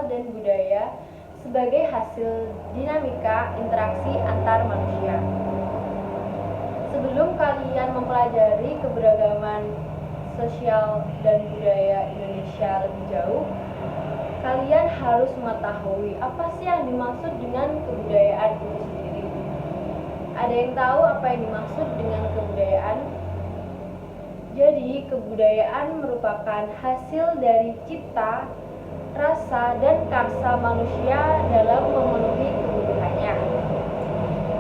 sosial dan budaya sebagai hasil dinamika interaksi antar manusia. Sebelum kalian mempelajari keberagaman sosial dan budaya Indonesia lebih jauh, kalian harus mengetahui apa sih yang dimaksud dengan kebudayaan itu sendiri. Ada yang tahu apa yang dimaksud dengan kebudayaan? Jadi, kebudayaan merupakan hasil dari cipta, rasa, dan karsa manusia dalam memenuhi kebutuhannya.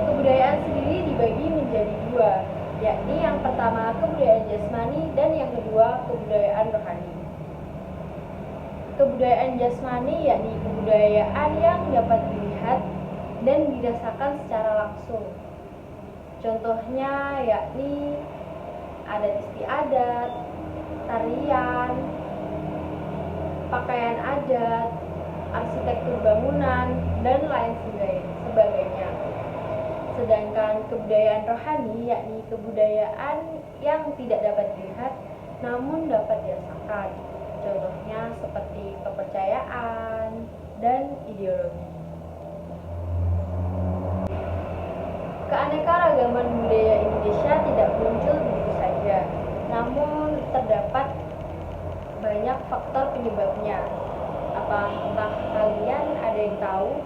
Kebudayaan sendiri dibagi menjadi dua, yakni yang pertama kebudayaan jasmani dan yang kedua kebudayaan rohani. Kebudayaan jasmani yakni kebudayaan yang dapat dilihat dan dirasakan secara langsung. Contohnya yakni adat istiadat, tarian, pakaian adat, arsitektur bangunan, dan lain sebagainya. Sedangkan kebudayaan rohani yakni kebudayaan yang tidak dapat dilihat namun dapat dirasakan. Contohnya seperti kepercayaan dan ideologi. Keanekaragaman budaya Indonesia tidak muncul begitu saja, namun terdapat banyak faktor penyebabnya. Apakah kalian ada yang tahu?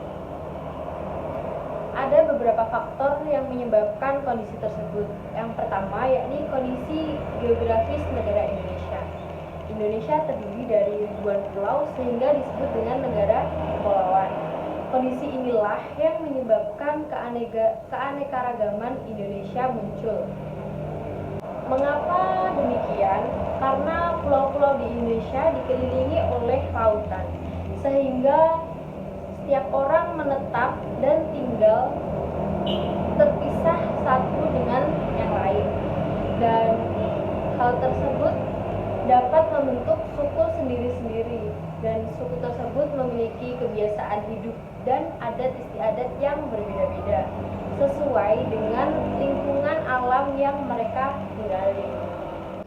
Ada beberapa faktor yang menyebabkan kondisi tersebut. Yang pertama yakni kondisi geografis negara Indonesia. Indonesia terdiri dari ribuan pulau sehingga disebut dengan negara kepulauan. Kondisi inilah yang menyebabkan keanekaragaman Indonesia muncul. Mengapa demikian? Karena pulau-pulau di Indonesia dikelilingi oleh lautan, sehingga setiap orang menetap dan tinggal terpisah satu dengan yang lain. Dan hal tersebut dapat membentuk suku sendiri-sendiri, dan suku tersebut memiliki kebiasaan hidup dan adat istiadat yang berbeda-beda sesuai dengan lingkungan alam yang mereka tinggali.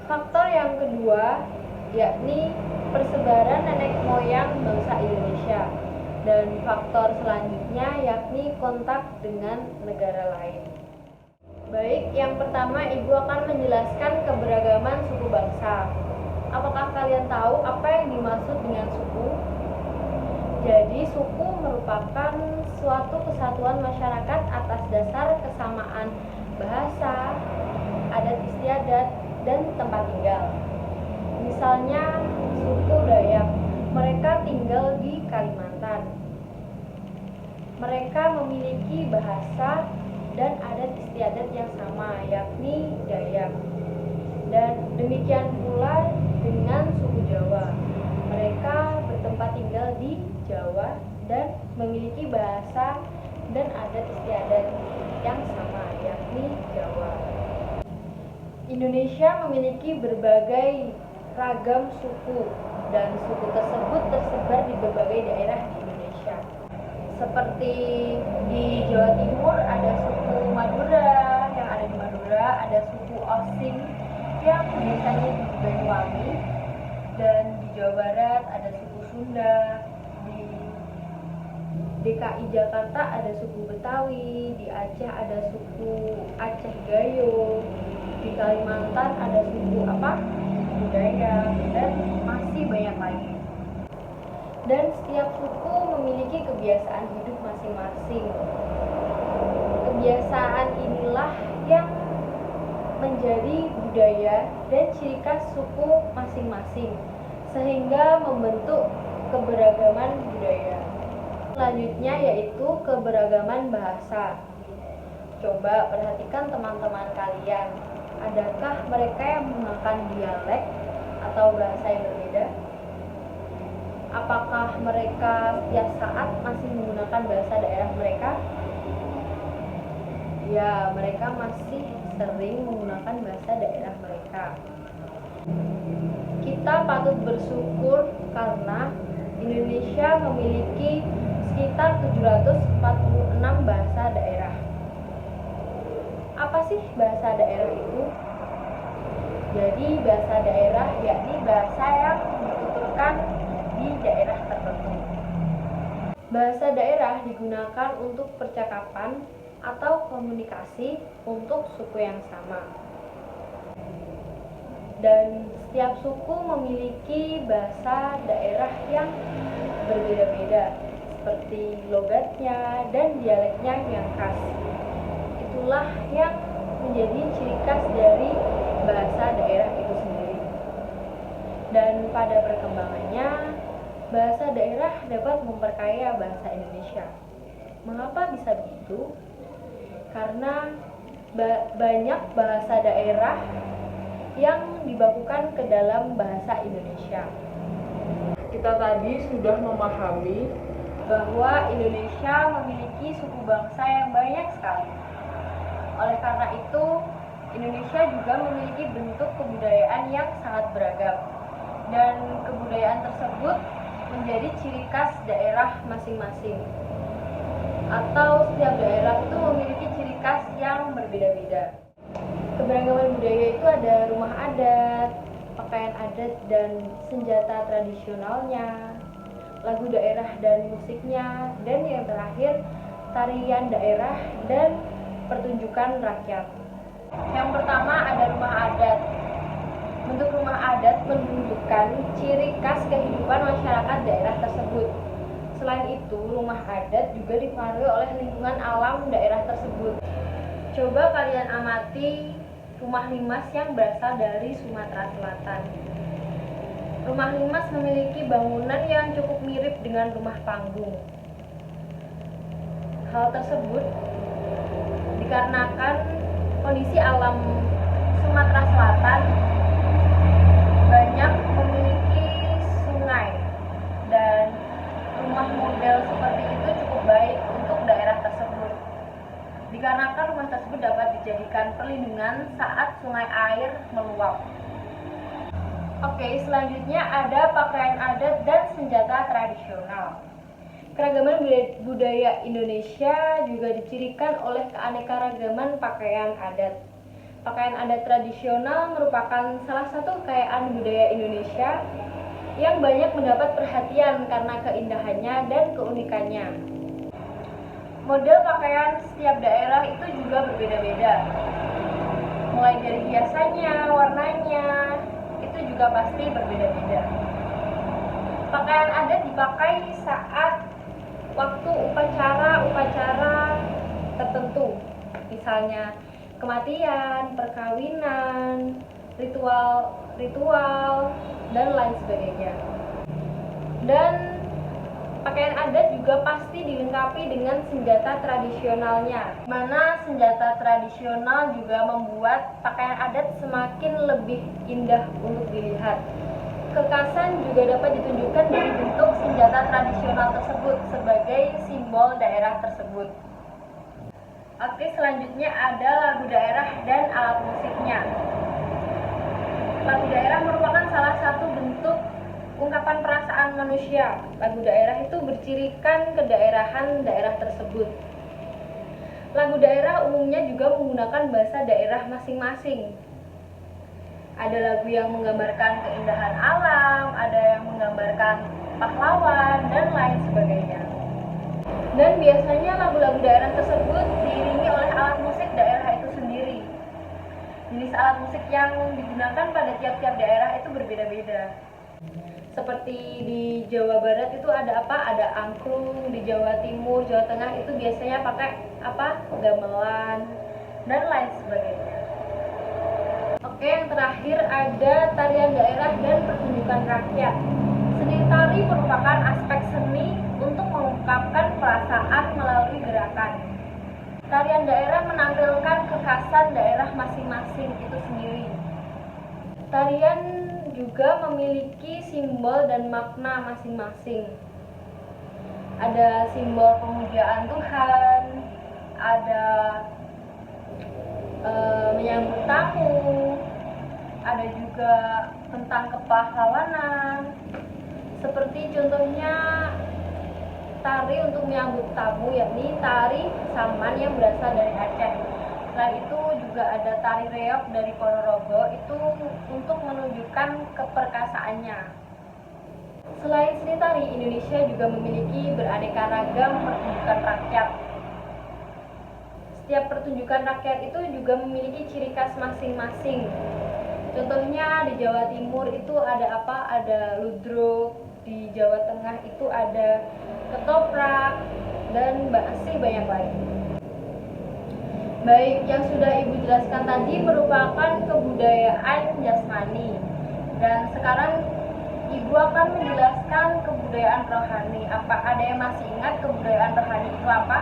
Faktor yang kedua yakni persebaran nenek moyang bangsa Indonesia, dan faktor selanjutnya yakni kontak dengan negara lain. Baik, yang pertama Ibu akan menjelaskan keberagaman suku bangsa. Apakah kalian tahu apa yang dimaksud dengan suku? Jadi, suku merupakan suatu kesatuan masyarakat atas dasar kesamaan bahasa, adat istiadat, dan tempat tinggal. Misalnya, suku Dayak, mereka tinggal di Kalimantan. Mereka memiliki bahasa dan adat istiadat yang sama, yakni Dayak. Dan demikian pula dengan suku Jawa. Mereka bertempat tinggal di Jawa dan memiliki bahasa dan adat istiadat yang sama, yakni Jawa. Indonesia memiliki berbagai ragam suku, dan suku tersebut tersebar di berbagai daerah di Indonesia. Seperti di Jawa Timur ada suku Madura yang ada di Madura, ada suku Osing yang biasanya di Banyuwangi, dan di Jawa Barat ada suku Sunda, di DKI Jakarta ada suku Betawi, di Aceh ada suku Aceh Gayo, di Kalimantan ada suku suku Dayak, dan masih banyak lagi. Dan setiap suku memiliki kebiasaan hidup masing-masing. Kebiasaan inilah yang menjadi budaya dan ciri khas suku masing-masing, sehingga membentuk keberagaman budaya. Selanjutnya yaitu keberagaman bahasa. Coba perhatikan teman-teman kalian, adakah mereka yang menggunakan dialek atau bahasa yang berbeda? Apakah mereka setiap saat masih menggunakan bahasa daerah mereka? Ya, mereka masih sering menggunakan bahasa daerah mereka. Kita patut bersyukur karena Indonesia memiliki sekitar 746 bahasa daerah. Apa sih bahasa daerah itu? Jadi bahasa daerah yakni bahasa yang dituturkan di daerah tertentu. Bahasa daerah digunakan untuk percakapan atau komunikasi untuk suku yang sama. Dan setiap suku memiliki bahasa daerah yang berbeda-beda, seperti logatnya dan dialeknya yang khas. Itulah yang menjadi ciri khas dari bahasa daerah itu sendiri. Dan pada perkembangannya, bahasa daerah dapat memperkaya bahasa Indonesia. Mengapa bisa begitu? Karena banyak bahasa daerah yang dibakukan ke dalam bahasa Indonesia. Kita tadi sudah memahami bahwa Indonesia memiliki suku bangsa yang banyak sekali. Oleh karena itu, Indonesia juga memiliki bentuk kebudayaan yang sangat beragam. Dan kebudayaan tersebut menjadi ciri khas daerah masing-masing. Atau setiap daerah itu memiliki ciri khas yang berbeda-beda. Keberagaman budaya itu ada rumah adat, pakaian adat dan senjata tradisionalnya, lagu daerah dan musiknya, dan yang terakhir tarian daerah dan pertunjukan rakyat. Yang pertama ada rumah adat. Bentuk rumah adat menunjukkan ciri khas kehidupan masyarakat daerah tersebut. Selain itu, rumah adat juga dipengaruhi oleh lingkungan alam daerah tersebut. Coba kalian amati rumah limas yang berasal dari Sumatera Selatan. Rumah limas memiliki bangunan yang cukup mirip dengan rumah panggung. Hal tersebut dikarenakan kondisi alam Sumatera Selatan banyak memiliki sungai dan rumah model seperti itu cukup baik untuk daerah tersebut. Dikarenakan rumah tersebut dapat dijadikan perlindungan saat sungai air meluap. Oke, selanjutnya ada pakaian adat dan senjata tradisional. Keragaman budaya Indonesia juga dicirikan oleh keanekaragaman pakaian adat. Pakaian adat tradisional merupakan salah satu kekayaan budaya Indonesia yang banyak mendapat perhatian karena keindahannya dan keunikannya. Model pakaian setiap daerah itu juga berbeda-beda. Mulai dari hiasannya, warnanya, itu juga pasti berbeda-beda. Pakaian adat dipakai saat waktu upacara tertentu, misalnya kematian, perkawinan, ritual, dan lain sebagainya. Dan pakaian adat juga pasti dilengkapi dengan senjata tradisionalnya, mana senjata tradisional juga membuat pakaian adat semakin lebih indah untuk dilihat. Kekhasan juga dapat ditunjukkan dari bentuk senjata tradisional tersebut sebagai simbol daerah tersebut. Oke, selanjutnya ada lagu daerah dan alat musiknya. Lagu daerah merupakan salah satu bentuk ungkapan perasaan manusia. Lagu daerah itu bercirikan kedaerahan daerah tersebut. Lagu daerah umumnya juga menggunakan bahasa daerah masing-masing. Ada lagu yang menggambarkan keindahan alam, ada yang menggambarkan pahlawan, dan lain sebagainya. Dan biasanya lagu-lagu daerah tersebut diiringi oleh alat musik daerah itu sendiri. Jenis alat musik yang digunakan pada tiap-tiap daerah itu berbeda-beda. Seperti di Jawa Barat itu ada apa? Ada angklung, di Jawa Timur, Jawa Tengah itu biasanya pakai apa? Gamelan, dan lain sebagainya. Oke, yang terakhir ada tarian daerah dan pertunjukan rakyat. Seni tari merupakan aspek seni untuk mengungkapkan perasaan melalui gerakan. Tarian daerah menampilkan kekhasan daerah masing-masing itu sendiri. Tarian juga memiliki simbol dan makna masing-masing. Ada simbol pemujaan Tuhan, ada menyambut tamu, ada juga tentang kepahlawanan. Seperti contohnya tari untuk menyambut tamu, yakni tari Saman yang berasal dari Aceh. Selain itu juga ada tari reog dari Ponorogo, itu untuk menunjukkan keperkasaannya. Selain seni tari, Indonesia juga memiliki beraneka ragam pertunjukan rakyat. Setiap pertunjukan rakyat itu juga memiliki ciri khas masing-masing. Contohnya di Jawa Timur itu ada apa? Ada ludruk, di Jawa Tengah itu ada ketoprak, dan masih banyak lagi. Baik, yang sudah Ibu jelaskan tadi merupakan kebudayaan jasmani. Dan sekarang Ibu akan menjelaskan kebudayaan rohani. Apa ada yang masih ingat kebudayaan rohani itu apa?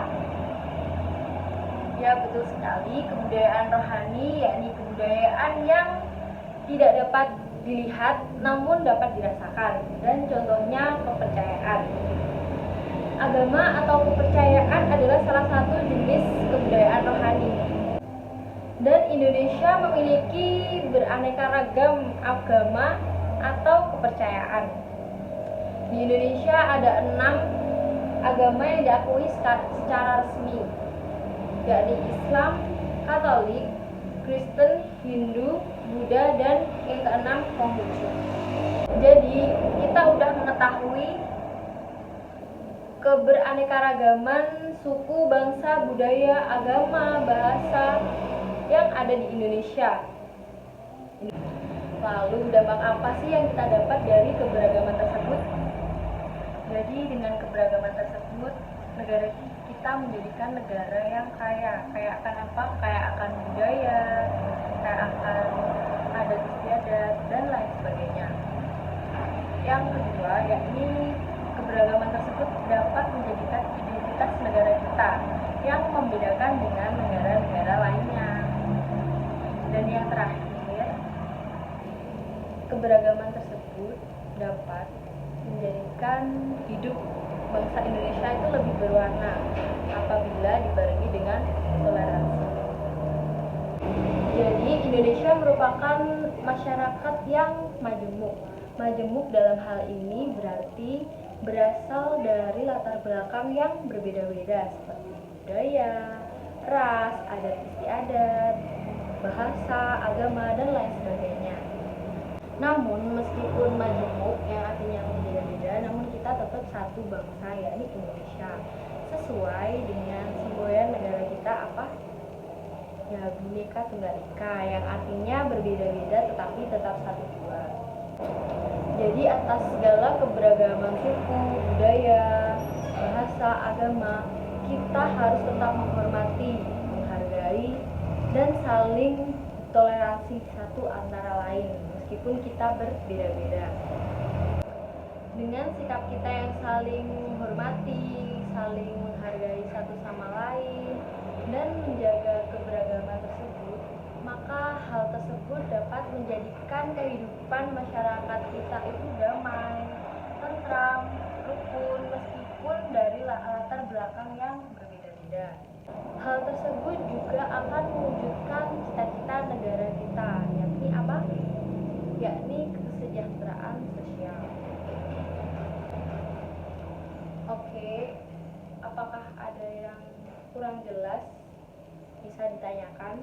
Ya, betul sekali. Kebudayaan rohani yakni kebudayaan yang tidak dapat dilihat namun dapat dirasakan. Dan contohnya kepercayaan. Agama atau kepercayaan adalah salah satu jenis kebudayaan rohani. Dan Indonesia memiliki beraneka ragam agama atau kepercayaan. Di Indonesia ada 6 agama yang diakui secara resmi, yakni Islam, Katolik, Kristen, Hindu, Buddha, dan yang keenam Konghucu. Jadi kita udah mengetahui keberaneka-ragaman suku, bangsa, budaya, agama, bahasa yang ada di Indonesia. Lalu dampak apa sih yang kita dapat dari keberagaman tersebut? Jadi dengan keberagaman tersebut, negara kita menjadikan negara yang kaya. Kaya akan apa? Kaya akan budaya, kaya akan adat istiadat, dan lain sebagainya. Yang kedua, yakni keberagaman tersebut dapat menjadikan identitas negara kita yang membedakan dengan negara-negara lainnya. Dan yang terakhir, keberagaman tersebut dapat menjadikan hidup bangsa Indonesia itu lebih berwarna apabila dibarengi dengan toleransi. Jadi Indonesia merupakan masyarakat yang majemuk. Majemuk dalam hal ini berarti berasal dari latar belakang yang berbeda-beda seperti budaya, ras, adat istiadat, bahasa, agama, dan lain sebagainya. Namun meskipun majemuk yang artinya berbeda-beda, namun kita tetap satu bangsa, yakni Indonesia. Sesuai dengan simbolan negara kita apa? Ya, Bhinneka Tunggal Ika, yang artinya berbeda-beda tetapi tetap satu jua. Jadi atas segala keberagaman suku, budaya, bahasa, agama, kita harus tetap menghormati, menghargai, dan saling toleransi satu antara lain meskipun kita berbeda-beda. Dengan sikap kita yang saling menghormati, saling menghargai satu sama lain, dan menjaga keberagaman tersebut, maka hal tersebut dapat menjadikan kehidupan masyarakat kita itu damai, tentram, rukun, meskipun dari latar belakang yang berbeda-beda. Hal tersebut juga akan mewujudkan cita-cita negara kita, yakni apa? Yakni kesejahteraan sosial. Oke, apakah ada yang kurang jelas? Bisa ditanyakan.